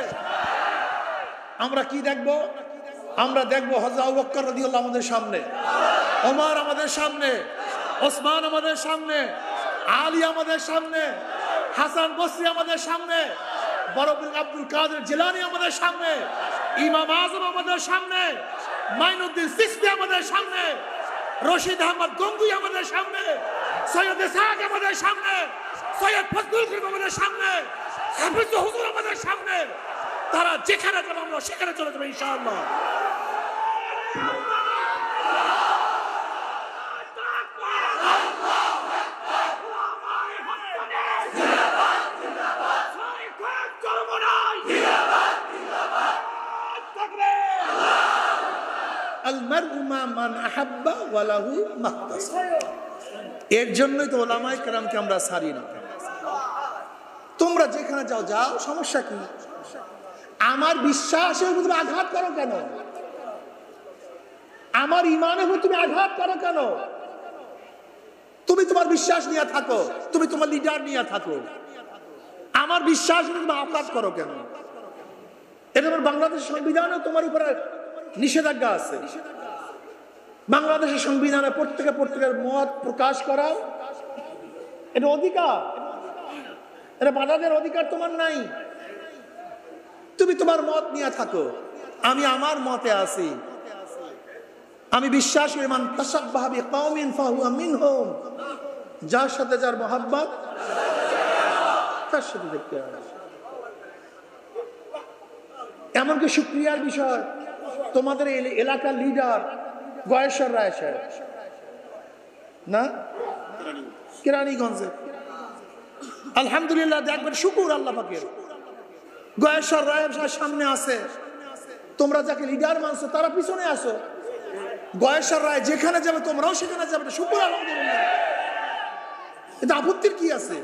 আমরা কি দেখব? আমরা দেখবো হযরত আবু বকর রাদিয়াল্লাহু আমাদের সামনে, ওমর আমাদের সামনে, ওসমান আমাদের সামনে, আলী আমাদের সামনে, হাসান বসরি আমাদের সামনে, বড় পীর আব্দুল কাদের জিলানী আমাদের সামনে, ইমাম আজম আমাদের সামনে, মাইনুদ্দিন চিশতি আমাদের সামনে, রশিদ আহমদ গঙ্গুই আমাদের সামনে, সৈয়দ ইসহাক আমাদের সামনে, সৈয়দ ফজলুল করিম আমাদের সামনে, হাফিজ হুজুর আমাদের সামনে। তারা যেখানে যাবে আমরা সেখানে চলে যাবো ইনশাআল্লাহ। এর জন্যই তো ওলামায়ে কেরামকে আমরা ছাড়ি না। তোমরা যেখানে যাও যাও, সমস্যা কি? আমার বিশ্বাসের উপর তুমি আঘাত করো কেন? আমার ইমানের উপর তুমি আঘাত করো কেন? তুমি তোমার বিশ্বাস নিয়ে থাকো, তুমি তোমার লিডার নিয়ে থাকো, আমার বিশ্বাস নিয়ে তুমি আঘাত করো কেন? এটা আমার বাংলাদেশের সংবিধানে তোমার উপরে নিষেধাজ্ঞা আছে। বাংলাদেশের সংবিধানে প্রত্যেকের মত প্রকাশ করা এটা অধিকার, এটা বাধাদের অধিকার তোমার নাই। তুমি তোমার মত নিয়ে থাকো, আমি আমার মতে আছি। আমি বিশ্বাস করি মান তাশাব্বাহা বিকওমিন ফাহুয়া মিনহুম, যার সাথে যার মহব্বত তার সাথে দেখতে হবে। এমনকি শুকরিয়ার বিষয়, তোমাদের এলাকার লিডার গয়েশ্বর রায় সাহেব না, কেরানীগঞ্জে, আলহামদুলিল্লাহ, দেখবেন শুকুর আল্লাহ পাকের, গয়েশ্বর রায় সাহেব সামনে আছে, তোমরা যাকে লিডার মানছো তারা পিছনে আসো। গয়েশ্বর রায় যেখানে যাবে তোমরাও সেখানে যাবে, শুকুর আলহামদুলিল্লাহ। এটা আপত্তির কি আছে?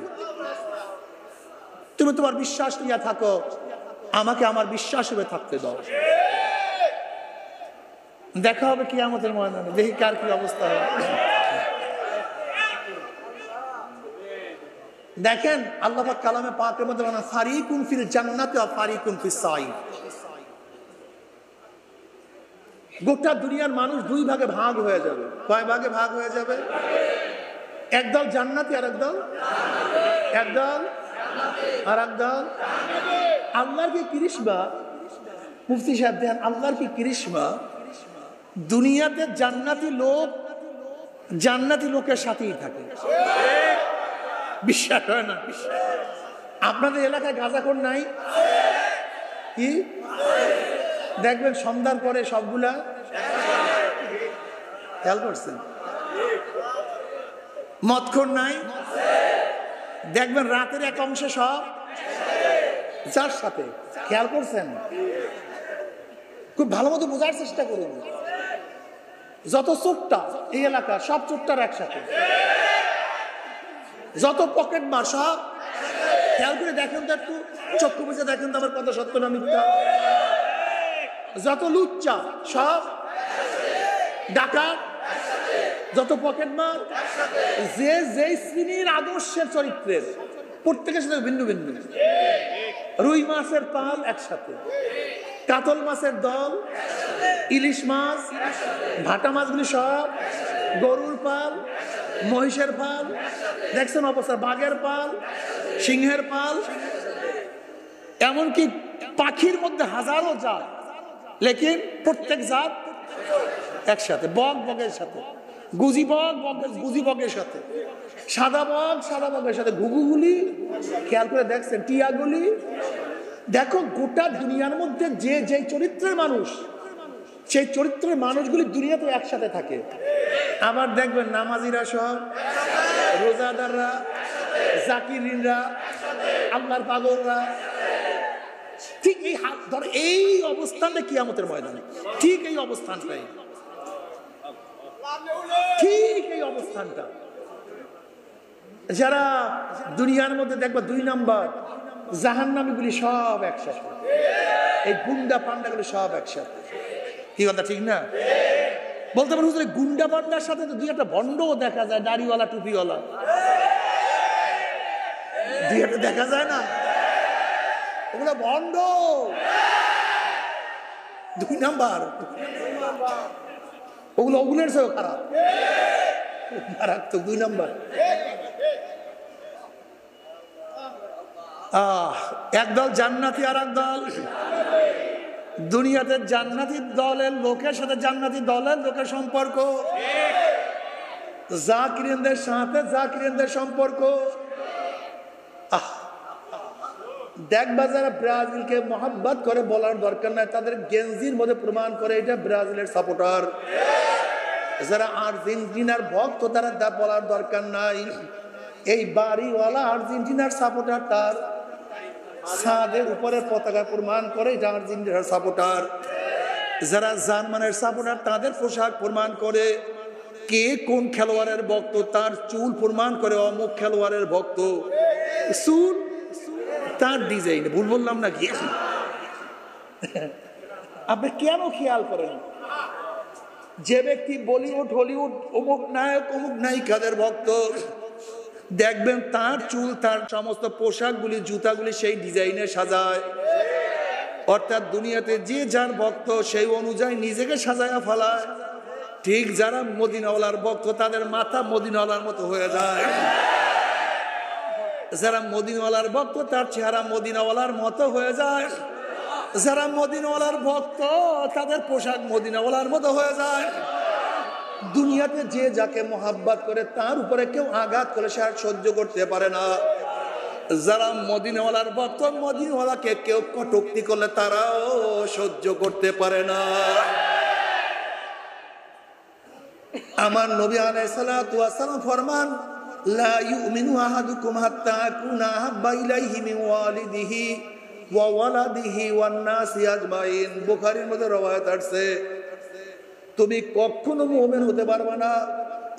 তুমি তোমার বিশ্বাস নিয়ে থাকো, আমাকে আমার বিশ্বাস হিসেবে থাকতে দাও। দেখা হবে কিয়ামতের ময়দানে, দেখি কার কি অবস্থা হয়। দেখেন আল্লাহ পাক কালামে পাকের মধ্যে বলেন ফারিকুন ফিল জান্নাতি ওয়া ফারিকুন ফিস সাঈদ। গোটা দুনিয়ার মানুষ দুই ভাগে ভাগ হয়ে যাবে। কয় ভাগে ভাগ হয়ে যাবে? একদল জান্নাতি আর একদল আর একদল। আল্লাহর কি করিশমা, মুফতি সাহেব দেখেন, আল্লাহর কি করিশমা, দুনিয়াতে জান্নাতি লোকের সাথেই থাকে। বিশ্বাস হয় না? আপনাদের এলাকায় গাঁজাখোর নাই কি? দেখবেন সন্ধ্যার পরে সবগুলা, খেয়াল করছেন? মদখোর নাই, দেখবেন রাতের এক অংশে সব যার সাথে, খেয়াল করছেন? খুব ভালো মতো বোঝার চেষ্টা করুন। যত চোরটা এই এলাকা, সব চোরটার একসাথে, যত পকেট মার সব, খেয়াল করে দেখেন তো, একটু চক্ষু বুঝে দেখেন তো আমার কথা সত্য না মিথ্যা। যত লুচ্চা সব, ডাকাত, যত পকেট মার, যে শ্রেণীর আদর্শের চরিত্রের, প্রত্যেকের সাথে ভিন্ন ভিন্ন। রুই মাছের পাল একসাথে, কাতল মাছের দল, ইলিশ মাছ, ভাটা মাছগুলি সব, গরুর পাল, মহিষের পাল, দেখছেন অবস্থা, বাঘের পাল, সিংহের পাল, এমনকি পাখির মধ্যে হাজারো জাত, লেকিন প্রত্যেক জাত একসাথে। বক বগের সাথে, গুজি বগের সাথে, সাদা বগের সাথে, ঘুঘুগুলি, খেয়াল করে দেখছেন, টিয়াগুলি। দেখো গোটা দুনিয়ার মধ্যে যে চরিত্রের মানুষ, সেই চরিত্রের মানুষগুলি দুনিয়াতে একসাথে থাকে। আবার দেখবেন নামাজিরা সব, রোজাদাররা জাকিরিনরা, আল্লাহর পাগলরা। ঠিক এই ধর এই অবস্থানটা কিয়ামতের ময়দানে, ঠিক এই অবস্থানটাই, ঠিক এই অবস্থানটা। যারা দুনিয়ার মধ্যে দেখবা 2 নাম্বার জাহান্নামীগুলি সব একসাথে, এই গুন্ডা পান্ডাগুলি সব একসাথে। কি কথা ঠিক না? বলতে পারো গুন্ডা পান্ডার সাথে তো 2 একটা ভণ্ডও দেখা যায়, দাড়িওয়ালা টুপিওয়ালা 2 একটা দেখা যায় না? ওগুলো ভণ্ড, 2 নাম্বার। ওগুলোর চেয়েও খারাপ, মারাত্মক 2 নাম্বার। একদল জান্নাতি আর একদল দুনিয়াতে। জান্নাতি দলের লোকের সাথে জান্নাতি দলের লোকের সম্পর্ক, জাকিরিনদের সাথে জাকিরিনদের সম্পর্ক। দেখবা যারা ব্রাজিলকে মহাব্বত করে বলার দরকার নাই, তাদের গেঞ্জির মধ্যে প্রমাণ করে এটা ব্রাজিলের সাপোর্টার। যারা আর্জেন্টিনার ভক্ত তারা বলার দরকার নাই এই বাড়িওয়ালা আর্জেন্টিনার সাপোর্টার, তার ছাদের উপরে পতাকা প্রমাণ করে এটা আর্জেন্টিনার সাপোর্টার। যারা জার্মানের সাপোর্টার তাদের পোশাক প্রমাণ করে কে কোন খেলোয়াড়ের ভক্ত, তার চুল প্রমাণ করে অমুক খেলোয়াড়ের ভক্ত। চুল তার ডিজাইন, ভুল বললাম নাকি? আপনি কেন খেয়াল করেন যে ব্যক্তি বলিউড হলিউড অমুক নায়ক অমুক নায়িকাদের ভক্ত, দেখবেন তার চুল তার সমস্ত পোশাকগুলি জুতাগুলি সেই ডিজাইনে সাজায়। অর্থাৎ দুনিয়াতে যে যার ভক্ত সেই অনুযায়ী নিজেকে সাজায়া ফেলায়। ঠিক যারা মদিনাওয়ালার ভক্ত তাদের মাথা মদিনাওয়ালার মতো হয়ে যায়। যারা মদিনাওয়ালার ভক্ত তার চেহারা মদিনাওয়ালার মতো হয়ে যায়। যারা মদিনাওয়ালার ভক্ত তাদের পোশাক মদিনাওয়ালার মতো হয়ে যায়। দুনিয়াতে যে যাকে মহাব্বত করে তার উপরে কেউ আঘাত করে সে আর সহ্য করতে পারে না। যারা মদিনাওয়ালার ভক্ত মদিনাওয়ালাকে কেউ কটূক্তি করলে তারাও সহ্য করতে পারে না। আমার নবী আলাইহিস সালাতু ওয়াস সালাম ফরমান, লা ইউমিনু আহাদুকুম হাত্তা আকুনা আহাব্বা ইলাইহি মিন ওয়ালিদিহি ওয়া ওয়ালাদিহি ওয়ান নাসি আজমাইন। বুখারীর মধ্যে রওয়ায়াত আছে, তুমি কখনো মুমিন হতে পারবে না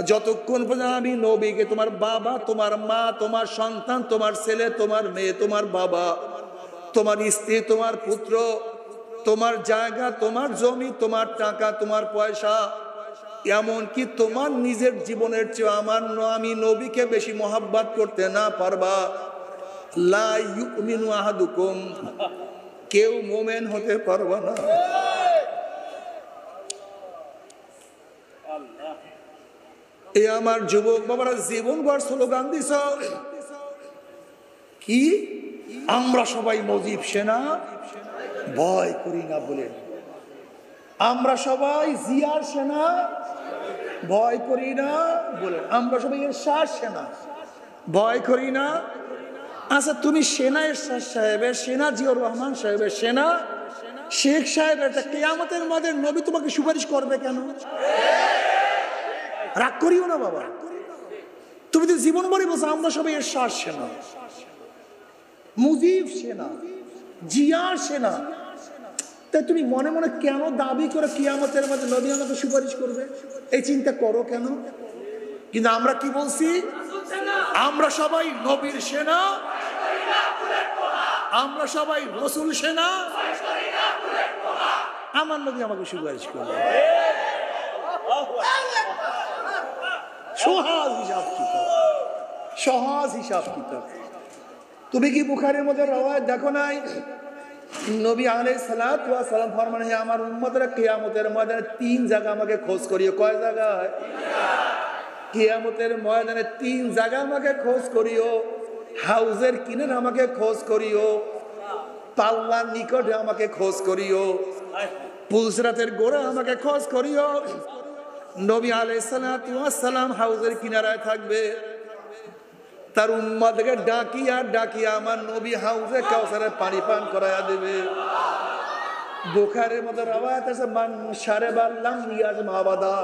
যতক্ষণ পর্যন্ত আমি নবীকে তোমার বাবা, তোমার মা, তোমার সন্তান, তোমার ছেলে, তোমার মেয়ে, তোমার বাবা, তোমার স্ত্রী, তোমার পুত্র, তোমার জায়গা, তোমার জমি, তোমার টাকা, তোমার পয়সা, এমনকি তোমার নিজের জীবনের চেয়ে আমি নবীকে বেশি মহাব্বত করতে না পারবা, লা ইউমিনু আহাদুকুম, কেউ মুমিন হতে পারবে না। এই আমার যুবক বাবারা জীবনভর স্লোগান দিছ কি, আমরা সবাই মুজিব সেনা ভয় করি না বলে, আমরা সবাই জিয়ার সেনা ভয় করি না বলে, আমরা সবাই এরশাদ সেনা ভয় করি না। আচ্ছা তুমি সেনা এরশাদ সাহেবের সেনা, জিয়াউর রহমান সাহেবের সেনা, শেখ সাহেবের কিয়ামতের মাঠে নবী তোমাকে সুপারিশ করবে কেন? রাগ করিও না বাবা, তুমি তো জীবন ভরে বলছো আমরা সবাই এরশাদ সেনা, মুজিব সেনা, জিয়ার সেনা, তাই তুমি মনে মনে কেন দাবি করে কিয়ামতের মাঝে নবী আমাকে সুপারিশ করবে? এই চিন্তা করো কেন? কিন্তু আমরা কি বলছি, আমরা সবাই নবীর সেনা, আমরা সবাই রাসূল সেনা, আমার নবী আমাকে সুপারিশ করবে। সহজ হিসাব কিতাব, সহজ হিসাব কিতাব। তুমি কি বুখারীর মধ্যে রওয়ায়াত দেখো নাই? নবী আলাইহিস সালাতু ওয়াস সালাম ফরমান, হে আমার উম্মতরা কিয়ামতের ময়দানে 3 জায়গা আমাকে খোঁজ করিও। কয় জায়গায়? কিয়ামতের ময়দানে 3 জায়গা আমাকে খোঁজ করিও। হাউজের কিনারে আমাকে খোঁজ করিও, পাল্লার নিকটে আমাকে খোঁজ করিও, পুলসরাতের গোড়া আমাকে খোঁজ করিও। নবী আলাইহিস সালাতু ওয়াস সালাম হাউজের কিনারায় থাকবে, তার উম্মতকে ডাকিয়া ডাকিয়া আমার নবী হাউজে কাউসারের পানি পান করায়া দেবে। বুখারীর মধ্যে রওয়ায়াত আছে, মান শারাবা লাম ইয়াজমা আবাদা,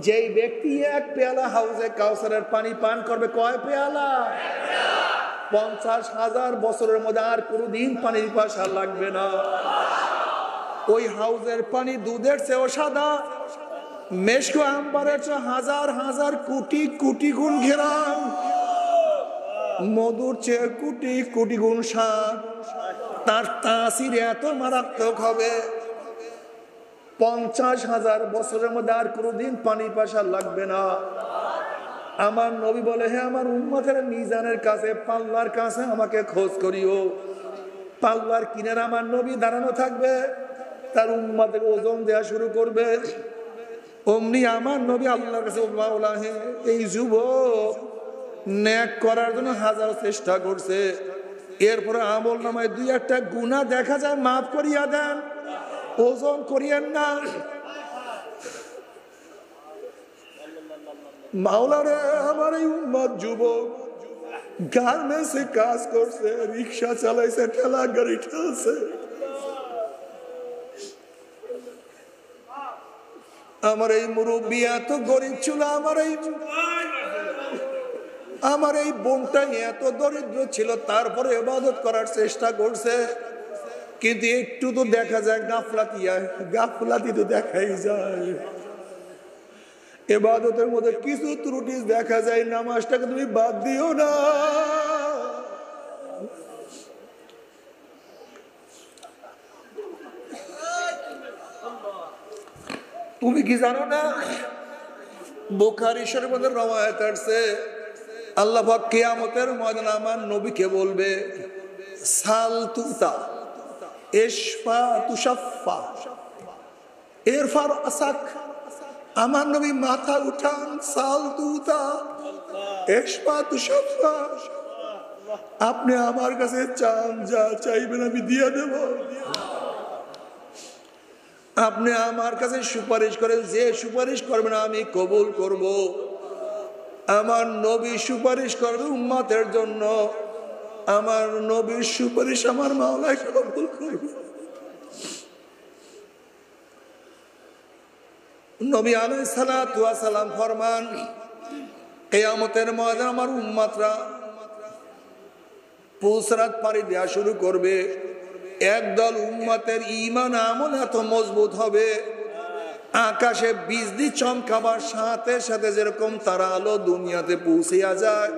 যেই ব্যক্তি এক পেয়ালা হাউজে কাউসারের পানি পান করবে, কয় পেয়ালা? 50,000 বছরের মধ্যে আর কোনোদিন পানির পিপাসা লাগবে না। ওই হাউজের পানি দুধের চেয়েও সাদা, মেশকো আম্বারের চেয়ে হাজার হাজার কোটি কোটি গুণ ঘেরান, মধুর চেয়ে কোটি কোটি গুণ স্বাদ। তার তাসির এত মারাত্মক হবে, 50,000 বছরের মধ্যে আর কোনোদিন পানি পিপাসা লাগবে না। আমার নবী বলে, হে আমার উম্মতের, মিজানের কাছে, পাল্লার কাছে আমাকে খোঁজ করিও। পাল্লার কিনারে আমার নবী দাঁড়ানো থাকবে, তার উম্মতের ওজন দেয়া শুরু করবে। অমনি আমার নবী আল্লাহর কাছে, মাওলা হে, এই যুবক নেক করার জন্য হাজার চেষ্টা করছে, এরপরে আমল নামায় 2-1টা গুনাহ দেখা যায়, মাফ করিয়া দেন, ওজন করিয়েন না। মাওলা রে, আমার এই উম্মত যুবক গার্মেন্টসে কাজ করছে, রিক্সা চালাইছে, ঠেলা গাড়ি ঠেলছে, আমার এই মুরব্বী এত গরিব ছিল, আমার এই বোনটা এত দরিদ্র ছিল, তারপরে ইবাদত করার চেষ্টা করছে, কিন্তু একটু তো দেখা যায় গাফলাতি তো দেখাই যায়। ইবাদতের মধ্যে কিছু ত্রুটি দেখা যায়, নামাজটাকে তুমি বাদ দিও না। তুমি কি জানো না, বুখারী শরীফের মধ্যে রওয়ায়াত আছে, আল্লাহ পাক কিয়ামতের ময়দানে আমার নবীকে বলবে, সাল তুতা ইশফা তুশাফা ইরফার আসাক। আমার নবী মাথা উঠান, সাল তুতা ইশফা তুশাফা, আপনি আমার কাছে চান, যা চাইবেন আমি দিয়ে দেব। আপনি আমার কাছে সুপারিশ করেন, যে সুপারিশ করবেন আমি কবুল করব। আমার নবী সুপারিশ করবে উম্মতের জন্য, আমার নবীর সুপারিশ আমার মাওলা কবুল করবে। নবী আলাইহিস সালাতু ওয়াস সালাম ফরমান, কিয়ামতের ময়দানে আমার উম্মতরা পুসরাত পাড়ি দেওয়া শুরু করবে। একদল উম্মতের ঈমান আমল এত মজবুত হবে, আকাশে বিজলি চমকাবার সাথে সাথে যেরকম তারা আলো দুনিয়াতে পৌঁছিয়া যায়,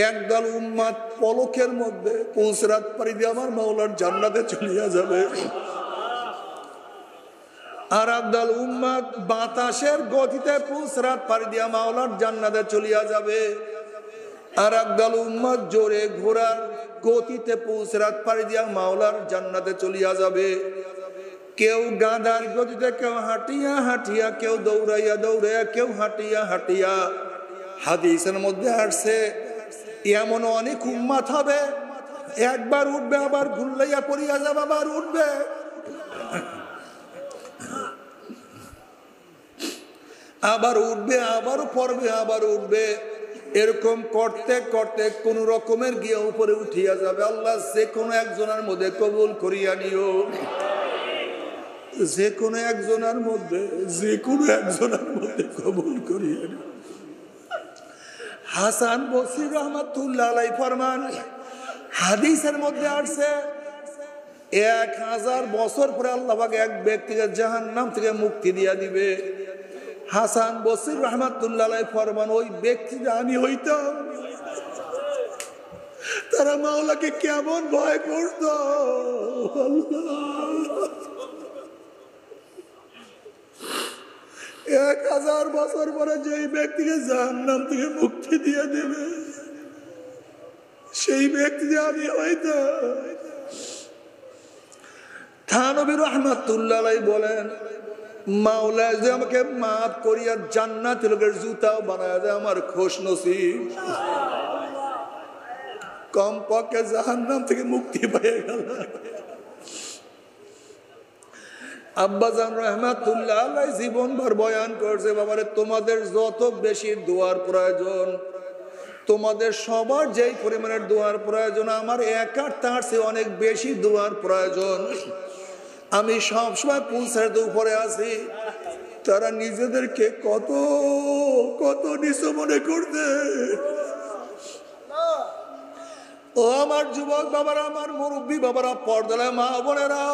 একদল উম্মত পলকের মধ্যে পুসরাত পাড়ি দিয়ে আমার মাওলার জান্নাতে চলিয়া যাবে। আর একদল উম্মত বাতাসের গতিতে পুসরাত পাড়ি দিয়া মাওলার জান্নাতে চলিয়া যাবে। আর একদল উম্মত জোরে ঘোড়ার গতিতে পুসরাত পাড়ি দিয়া মাওলার জান্নাতে চলিয়া যাবে। কেউ গাধার গতিতে, কেউ হাঁটিয়া হাঁটিয়া, কেউ দৌড়াইয়া দৌড়াইয়া, কেউ হাঁটিয়া হাঁটিয়া। হাদিসের মধ্যে আসছে এমন অনেক উম্মত হবে, একবার উঠবে আবার ঘুরলাইয়া পড়িয়া যাবে, আবার উঠবে, আবার উঠবে, আবারও পড়বে, আবার উঠবে, এরকম করতে করতে কোন রকমের গিয়ে উপরে উঠিয়া যাবে। আল্লাহ যে কোনো একজনের মধ্যে কবুল করিয়া নিও, যে কোনো একজনের মধ্যে, যে কোনো একজনের মধ্যে কবুল করিয়া নিও। হাসান বসরি রাহমাতুল্লাহ আলাইহি ফরমান, হাদিসের মধ্যে আসছে 1000 বছর পরে আল্লাহ পাক এক ব্যক্তিকে জাহান্নাম থেকে মুক্তি দিয়া দিবে। হাসান বসরি রাহমাতুল্লাহ আলাইহি ফরমান, ওই ব্যক্তি আমি হইতাম, তারা মাওলাকে কেমন ভয় করত। আল্লাহ 1000 বছর পরে যেই ব্যক্তিকে জাহান্নাম থেকে মুক্তি দিয়ে দেবে, সেই ব্যক্তি আমি হইতাম। থানবী রাহমাতুল্লাহ আলাইহি বলেন, মাওলা যদি আমাকে মাফ করিয়া জান্নাতের লোকের জুতাও বানায় দেয়, আমার খুশ নসিব। কমপক্ষে জাহান্নাম থেকে মুক্তি পেয়ে গেল। আব্বাজান রাহমাতুল্লাহ আলাইহি জীবনভর বয়ান করছে, বাবারে তোমাদের যত বেশি দোয়ার প্রয়োজন, তোমাদের সবার যেই পরিমাণের দোয়ার প্রয়োজন, আমার একার তার চেয়ে অনেক বেশি দোয়ার প্রয়োজন। আমি সবসময় পুলসের উপরে আছি, তারা নিজেদেরকে কত কত নিচু মনে করতে। ও আমার যুবক বাবারা, আমার মুরব্বী বাবারা, পর্দায় মা বোনেরা,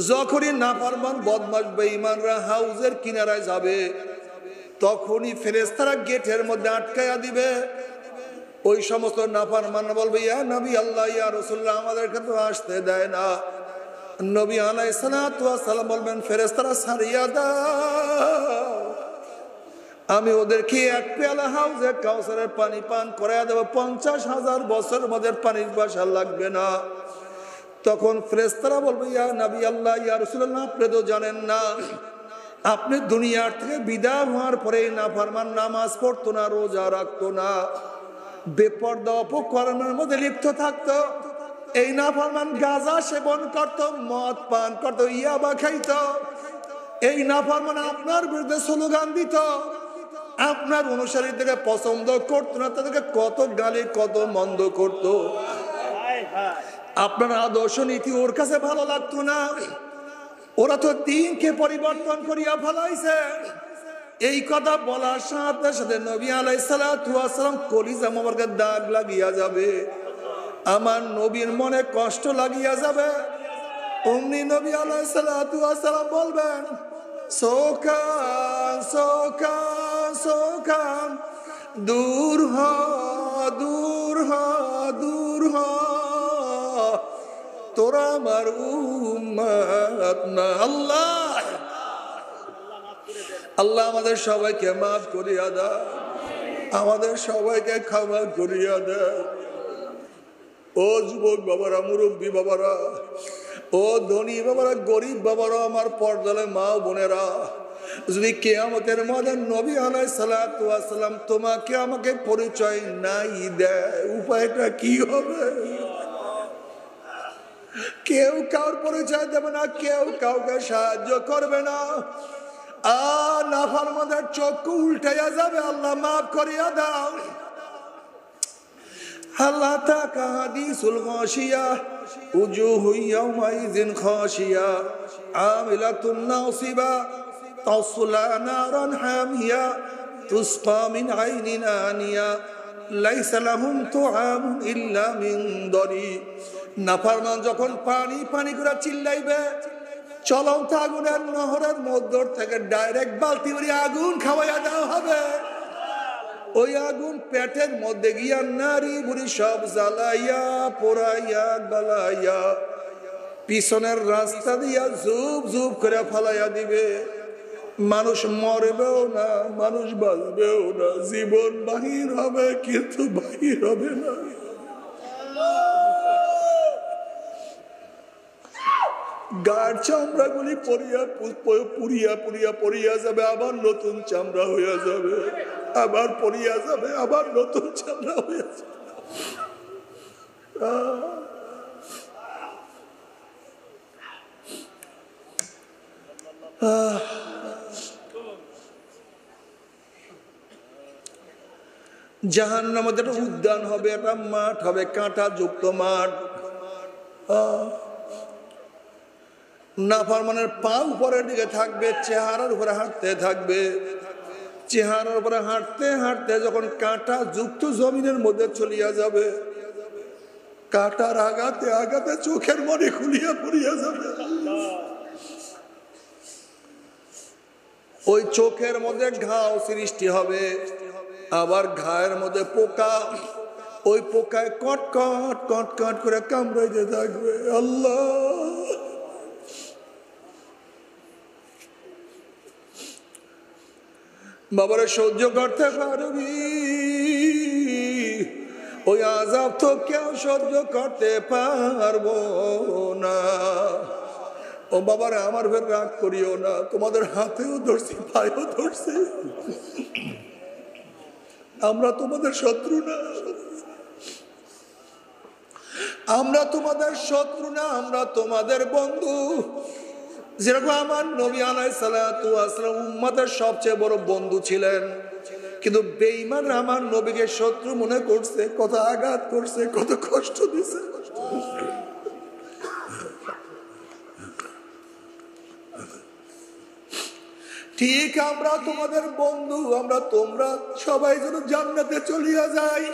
যখনই নাফরমান বদমাশ বেঈমানরা হাউজের কিনারায় যাবে, তখনই ফেরেশতারা গেটের মধ্যে আটকায়া দিবে। ওই সমস্ত নাফরমান বলবে, ইয়া নবী আল্লাহ, ইয়া রাসূলুল্লাহ, আমাদেরকে তো আসতে দেয় না। নবী আলাইহিস সালাতু ওয়াস সালাম বলবেন, ফেরেশতারা ছাড়িয়া দাও, আমি ওদেরকে এক পেয়ালা হাউজে কাউসারের পানি পান করাইয়া দেব, 50,000 বছর মধ্যে পানির বাসা লাগবে না। তখন ফেরেশতারা বলবে, ইয়া নবী আল্লাহ, ইয়া রাসূলুল্লাহ, আপনি তো জানেন না, আপনি দুনিয়ার থেকে বিদায় হওয়ার পরে নাফরমান নামাজ পড়তো না, রোজা রাখতো না, বেপরদা অপকর্মের মধ্যে লিপ্ত থাকতো। এই নাফরমান গাঁজা সেবন করত, মদ পান করত, ইয়াবা খাইত। এই নাফরমান আপনার বিরুদ্ধে স্লোগান দিত, আপনার অনুসারীদেরকে পছন্দ করতো না, তাদেরকে কত গালি কত মন্দ করত। আপনার আদর্শ নীতি ওর কাছে ভালো লাগতো না। ওরা তো দিনকে পরিবর্তন করিয়া ফেলাইছে। এই কথা বলার সাথে সাথে নবী আলাইহিস সালাতু ওয়াস সালাম কলিজা মোবারকে দাগ লাগিয়া যাবে, আমার নবীর মনে কষ্ট লাগিয়া যাবে। অমনি নবী আলাইহিস সালাতু ওয়াস সালাম বলবেন, সোকান সোকান সোকান, দূর হ দূর হ দূর হ, তোরা আমার উম্মত না। আল্লাহ আল্লাহ আমাদের সবাইকে মাফ করিয়া দাও, আমাদের সবাইকে ক্ষমা করিয়া দাও। ও যুবক বাবারা, মুরব্বী বাবারা, ও ধনী বাবারা, গরিব বাবারা, আমার পর্দায় মা বোনেরা, যদি কিয়ামতের মাঠে নবী আলাইহিস সালাতু ওয়াস সালাম তোমাকে আমাকে পরিচয় নাই দেয়, উপায়টা কি হবে? কেউ কাউর পরিচয় দেবে না, কেউ কাউকে সাহায্য করবে না। আর নাফরমানদের চক্ষু উল্টাইয়া যাবে। আল্লাহ মাফ করিয়া দাও। আল্লাহ তাকা হাদিসুল গাশিয়া, উজুহু ইয়াওমাইযিন খাশিয়া, আমিলাতুন নাসিবা, তাসলা নারান হামিয়া, তুসকা মিন আইনিন আনিয়া, লাইসা লাহুম তুআমুন ইল্লা মিন দরি। নাফরমান যখন পানি পানি করে চিল্লাইবে, চলন্ত আগুনের নহরের মধ্য থেকে ডাইরেক্ট বালতি ভরে আগুন খাওয়াইয়া দেওয়া হবে। ওই আগুন পেটের মধ্যে গিয়া নারী বুড়ি সব জ্বালাইয়া পোড়াইয়া গালাইয়া পিছনের রাস্তা দিয়া ঝুপ ঝুপ করে ফালাইয়া দিবে। মানুষ মরবেও না, মানুষ বাঁচবেও না, জীবন বাহির হবে কিন্তু বাহির হবে না। গায়ের চামড়া গুলি পুড়িয়া পুড়িয়া পড়িয়া যাবে, আবার নতুন চামড়া হইয়া যাবে, আবার পড়িয়া যাবে, আবার নতুন চামড়া হইয়া যাবে। জাহান্নামের একটা উদ্যান হবে, একটা মাঠ হবে, কাঁটা যুক্ত মাঠ। নাফরমানের পা উপরের দিকে থাকবে, চেহারার উপরে হাঁটতে থাকবে। চেহারার উপরে হাঁটতে হাঁটতে যখন কাঁটা যুক্ত জমিনের মধ্যে চলিয়া যাবে, কাঁটার আঘাতে আঘাতে চোখের মনে খুলিয়া পড়িয়া যাবে। ওই চোখের মধ্যে ঘাও সৃষ্টি হবে, আবার ঘায়ের মধ্যে পোকা, ওই পোকায় কট কট কট কট করে কামড়াইতে থাকবে। আল্লাহ, বাবারা সহ্য করতে পারবি? ওই আযাব তো কেউ সহ্য করতে পারবো না। ও বাবারা, আমার ফের রাগ করিও না, তোমাদের হাতেও ধরছি, পায়েও ধরছি, আমরা তোমাদের শত্রু না, আমরা তোমাদের শত্রু না, আমরা তোমাদের বন্ধু। যেরকম আমার নবী আলাইহিস সালাতু ওয়াস সালাম উম্মতের সবচেয়ে বড় বন্ধু ছিলেন, কিন্তু বেঈমানরা আমার নবীকে শত্রু মনে করছে, কত আঘাত করছে, কত কষ্ট দিছে। ঠিক আমরা তোমাদের বন্ধু, আমরা তোমরা সবাই যেন জান্নাতে চলিয়া যাই,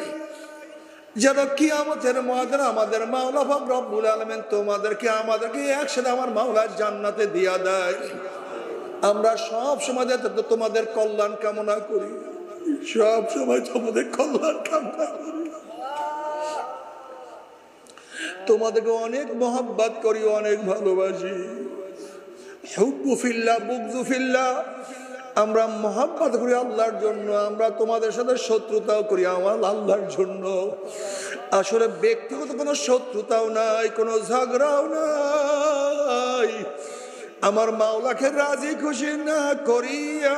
যেন কিয়ামতের ময়দানে আমাদের মাওলা পাক রব্বুল আলামিন তোমাদেরকে আমাদেরকে একসাথে আমার মাওলার জান্নাতে দিয়া দেয়। আমরা সব সময় তোমাদের কল্যাণ কামনা করি, সব সময় তোমাদের কল্যাণ কামনা করি, তোমাদেরকে অনেক মহব্বত করি, অনেক ভালোবাসি। হুব্বু ফিল্লাহ বুগযু ফিল্লাহ, আমরা মহব্বত করি আল্লাহর জন্য, আমরা তোমাদের সাথে শত্রুতাও করি আমার আল্লাহর জন্য। আসলে ব্যক্তিগত কোনো শত্রুতাও নাই, কোনো ঝগড়াও নাই। আমার মাওলাকে রাজি খুশি না করিয়া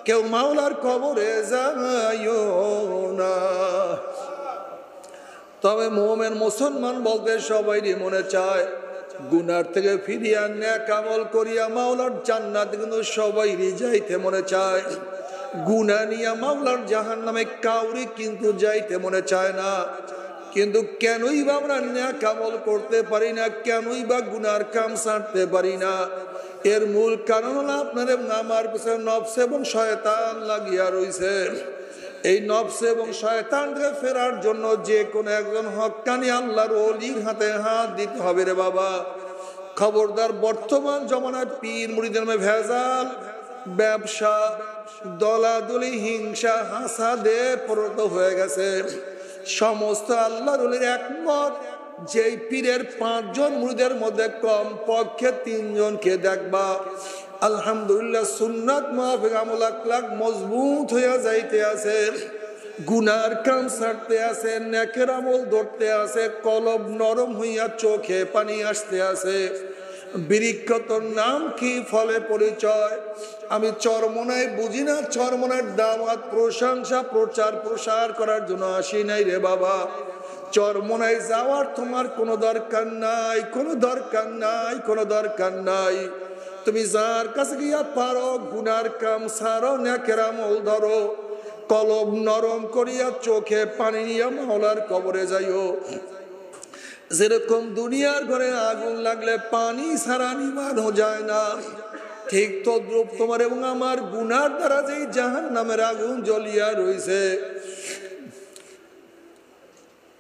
কেউ মাওলার কবরে যাইও না। তবে মুমিন মুসলমান বলতে সবাইরই মনে চায় গুনার থেকে ফিরিয়া নেক আমল করিয়া মাওলার জান্নাতে কিন্তু সবাইরই যাইতে মনে চায়। গুনাহ নিয়া মাওলার জাহান্নামে কাউরি কিন্তু যাইতে মনে চায় না। কিন্তু কেনই বা আমরা নেক আমল করতে পারি না, কেনই বা গুনার কাম ছাড়তে পারি না? এর মূল কারণ হলো আপনার এবং আমার পিছনে নফস এবং শয়তান লাগিয়া রইছে। এই নফস এবং শয়তান থেকে ফেরার জন্য যে কোনো একজন হক্কানি আল্লাহর ওলির হাতে হাত দিতে হবে রে বাবা। খবরদার, বর্তমান জমানায় পীর মুরিদের মধ্যে ভেজাল, ব্যবসা, দলাদলি, হিংসা, হাসাদে পরিণত হয়ে গেছে। সমস্ত আল্লাহর ওলির একমত, যেই পীরের 5 জন মুরিদের মধ্যে কম পক্ষে 3 জনকে দেখবা আলহামদুলিল্লাহ সুন্নাত মুআফিক আমল আখলাক মজবুত হইয়া যাইতে আছে, গুনার কাম ছাড়তে আছে, নেকের আমল ধরতে আছে, কলব নরম হইয়া চোখে পানি আসতে আছে। বিরিক্ষতর নাম কি, ফলে পরিচয়। আমি চরমনায় বুঝি না, চরমনার দাওয়াত, প্রশংসা, প্রচার প্রসার করার জন্য আসি নাই রে বাবা। চরমনায় যাওয়ার তোমার কোনো দরকার নাই, কোনো দরকার নাই, কোনো দরকার নাই। তুমি যার কাছে গিয়া পারো গুনার কাম ছাড়ো, নেকের আমল ধরো, কলব নরম করিয়া চোখে পানি নিয়া মাওলার কবরে যাইও। যেরকম দুনিয়ার ঘরে আগুন লাগলে পানি ছাড়া নিভানো যায় না, ঠিক তদ্রূপ তোমার এবং আমার গুনার দ্বারা যেই জাহান্নামের আগুন জ্বলিয়া রইছে,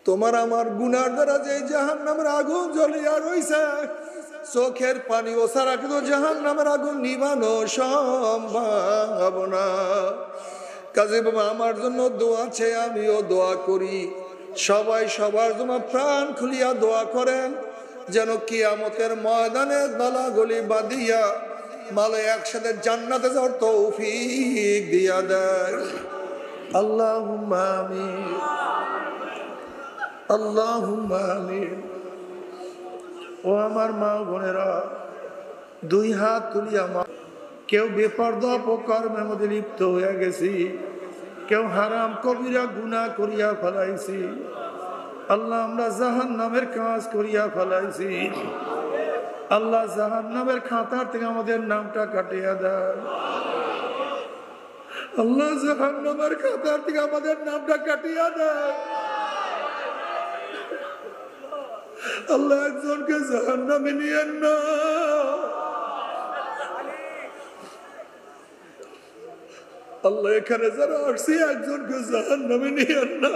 তোমার আমার গুনার দ্বারা যেই জাহান্নামের আগুন জ্বলিয়া রইছে, চোখের পানি ও ছাড়া কিন্তু জাহান্নামের আগুন নিভানো সম্ভব না। কাজে বাবা, আমার জন্য দোয়া আছে, আমিও দোয়া করি। সবাই সবার জন্য প্রাণ খুলিয়া দোয়া করেন, যেন কিয়ামতের ময়দানে দলাগলি বাঁধিয়া মালে একসাথে জান্নাতে যাওয়ার তৌফিক দিয়া দেয়। আল্লাহুম্মা আমিন, আল্লাহুম্মা আমিন। ও আমার মা বোনেরা, 2 হাত তুলিয়া মা, কেউ বেপরদা অপকর্মের মধ্যে লিপ্ত হইয়া গেছি, কেউ হারাম কবিরা গুনাহ করিয়া ফেলাইছি। আল্লাহ, আমরা জাহান্নামের কাজ করিয়া ফেলাইছি। আল্লাহ, জাহান্নামের খাতার থেকে আমাদের নামটা কাটিয়া দেয়। আল্লাহ, জাহান্নামের খাতার থেকে আমাদের নামটা কাটিয়া দেয়। আল্লাহ, একজনকে জাহান্নামে নিয়েন না। আল্লাহ, এখানে যারা আসছে একজনকে জাহান্নামে নিয়েন না।